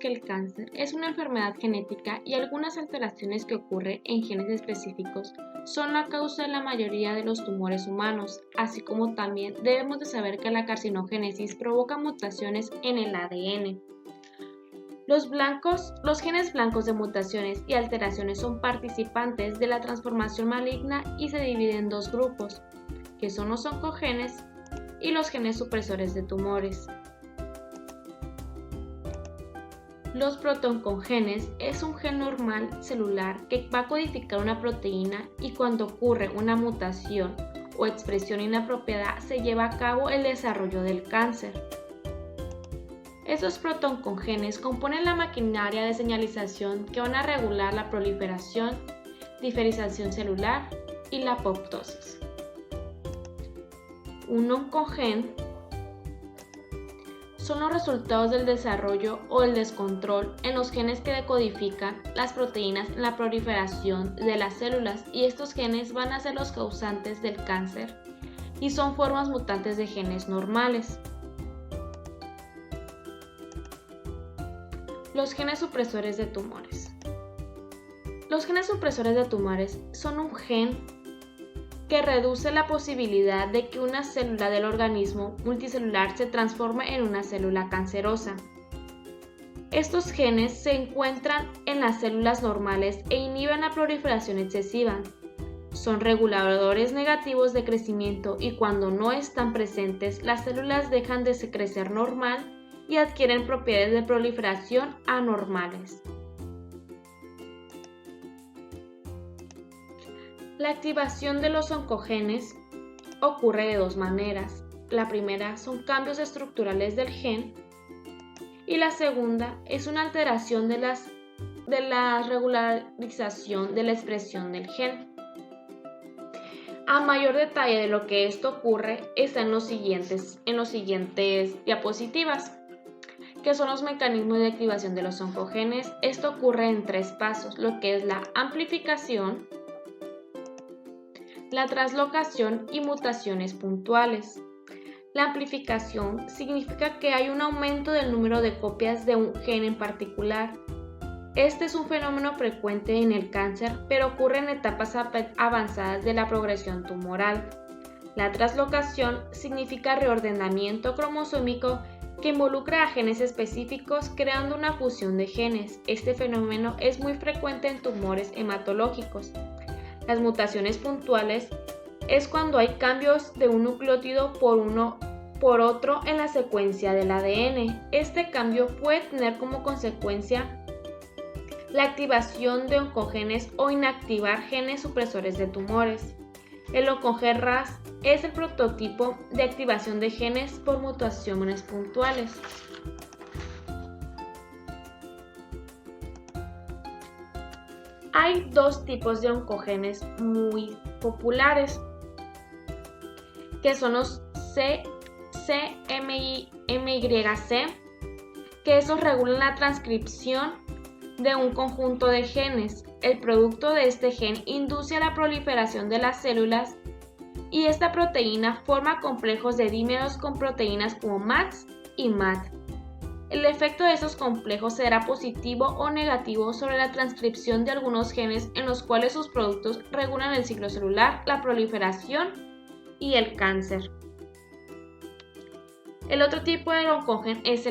que el cáncer es una enfermedad genética y algunas alteraciones que ocurren en genes específicos son la causa de la mayoría de los tumores humanos, así como también debemos de saber que la carcinogénesis provoca mutaciones en el ADN. Los genes blancos de mutaciones y alteraciones son participantes de la transformación maligna y se dividen en dos grupos, que son los oncogenes y los genes supresores de tumores. Los protooncogenes es un gen normal celular que va a codificar una proteína y cuando ocurre una mutación o expresión inapropiada se lleva a cabo el desarrollo del cáncer. Estos protooncogenes componen la maquinaria de señalización que van a regular la proliferación, diferenciación celular y la apoptosis. Un oncogen son los resultados del desarrollo o el descontrol en los genes que decodifican las proteínas en la proliferación de las células y estos genes van a ser los causantes del cáncer y son formas mutantes de genes normales. Los genes supresores de tumores. Los genes supresores de tumores son un gen que reduce la posibilidad de que una célula del organismo multicelular se transforme en una célula cancerosa. Estos genes se encuentran en las células normales e inhiben la proliferación excesiva. Son reguladores negativos de crecimiento y cuando no están presentes, las células dejan de crecer normal y adquieren propiedades de proliferación anormales. La activación de los oncogenes ocurre de dos maneras. La primera son cambios estructurales del gen y la segunda es una alteración de la regularización de la expresión del gen. A mayor detalle de lo que esto ocurre está en los siguientes diapositivas, que son los mecanismos de activación de los oncogenes. Esto ocurre en tres pasos, lo que es la amplificación, la translocación y mutaciones puntuales. La amplificación significa que hay un aumento del número de copias de un gen en particular. Este es un fenómeno frecuente en el cáncer, pero ocurre en etapas avanzadas de la progresión tumoral. La translocación significa reordenamiento cromosómico que involucra a genes específicos creando una fusión de genes. Este fenómeno es muy frecuente en tumores hematológicos. Las mutaciones puntuales es cuando hay cambios de un nucleótido por otro en la secuencia del ADN. Este cambio puede tener como consecuencia la activación de oncogenes o inactivar genes supresores de tumores. El oncogen RAS es el prototipo de activación de genes por mutaciones puntuales. Hay dos tipos de oncogenes muy populares, que son los CMYC, que esos regulan la transcripción de un conjunto de genes. El producto de este gen induce a la proliferación de las células y esta proteína forma complejos de dímeros con proteínas como MATS y MAT. El efecto de esos complejos será positivo o negativo sobre la transcripción de algunos genes en los cuales sus productos regulan el ciclo celular, la proliferación y el cáncer. El otro tipo de oncogen es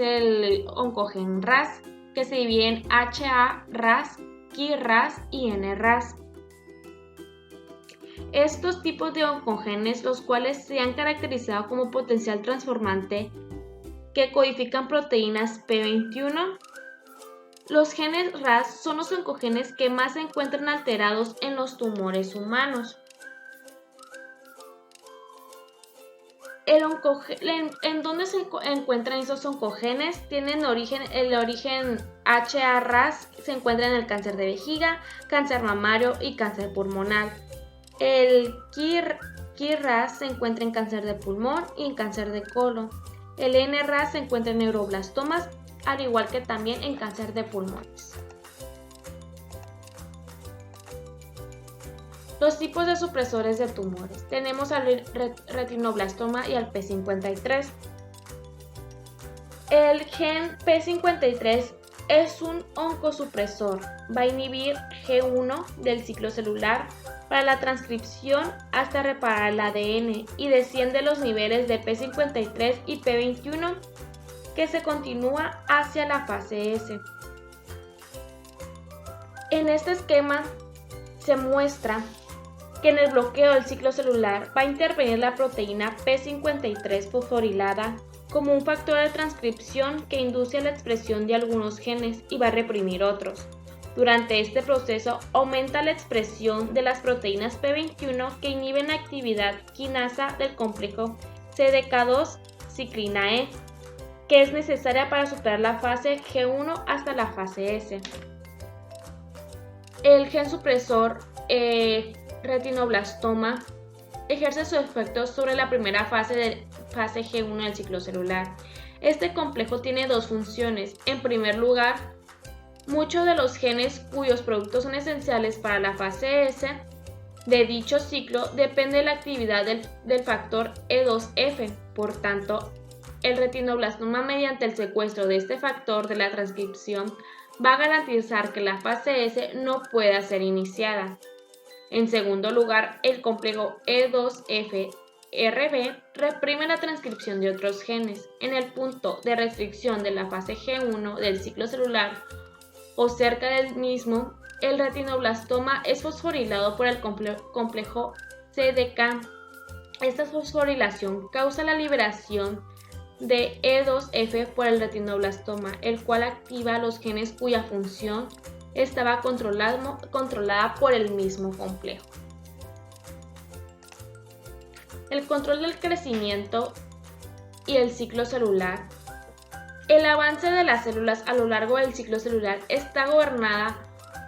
el oncogen RAS, que se divide en HA-RAS, KI-RAS y NRAS. Estos tipos de oncogenes, los cuales se han caracterizado como potencial transformante, que codifican proteínas P21. Los genes RAS son los oncogenes que más se encuentran alterados en los tumores humanos. ¿En dónde se encuentran esos oncogenes? Tienen el origen HA-RAS, se encuentra en el cáncer de vejiga, cáncer mamario y cáncer pulmonar. El KI-RAS se encuentra en cáncer de pulmón y en cáncer de colon. El NRAS se encuentra en neuroblastomas, al igual que también en cáncer de pulmones. Los tipos de supresores de tumores. Tenemos al retinoblastoma y al P53. El gen P53 es un oncosupresor. Va a inhibir G1 del ciclo celular para la transcripción hasta reparar el ADN y desciende los niveles de P53 y P21 que se continúa hacia la fase S. En este esquema se muestra que en el bloqueo del ciclo celular va a intervenir la proteína P53 fosforilada como un factor de transcripción que induce la expresión de algunos genes y va a reprimir otros. Durante este proceso aumenta la expresión de las proteínas P21 que inhiben la actividad quinasa del complejo CDK2 ciclina E, que es necesaria para superar la fase G1 hasta la fase S. El gen supresor retinoblastoma ejerce su efecto sobre la primera fase G1 del ciclo celular. Este complejo tiene dos funciones. En primer lugar, muchos de los genes cuyos productos son esenciales para la fase S de dicho ciclo depende de la actividad del factor E2F. Por tanto, el retinoblastoma, mediante el secuestro de este factor de la transcripción, va a garantizar que la fase S no pueda ser iniciada. En segundo lugar, el complejo E2F RB reprime la transcripción de otros genes. En el punto de restricción de la fase G1 del ciclo celular o cerca del mismo, el retinoblastoma es fosforilado por el complejo CDK. Esta fosforilación causa la liberación de E2F por el retinoblastoma, el cual activa los genes cuya función estaba controlada por el mismo complejo. El control del crecimiento y el ciclo celular. El avance de las células a lo largo del ciclo celular está gobernada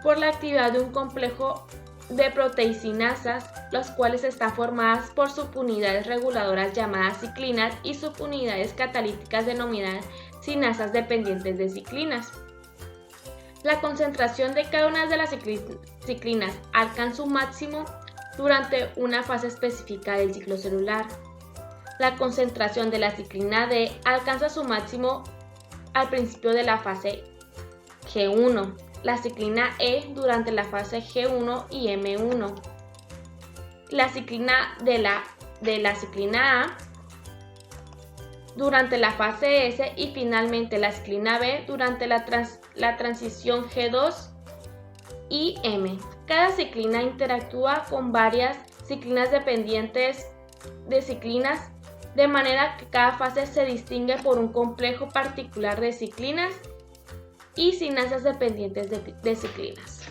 por la actividad de un complejo de proteicinasas, las cuales están formadas por subunidades reguladoras llamadas ciclinas y subunidades catalíticas denominadas cinasas dependientes de ciclinas. La concentración de cada una de las ciclinas alcanza un máximo durante una fase específica del ciclo celular. La concentración de la ciclina D alcanza su máximo al principio de la fase G1, la ciclina E durante la fase G1 y M1, la ciclina de la ciclina A durante la fase S y finalmente la ciclina B durante la transición G2 y M. Cada ciclina interactúa con varias ciclinas dependientes de ciclinas, de manera que cada fase se distingue por un complejo particular de ciclinas y cinasas dependientes de ciclinas.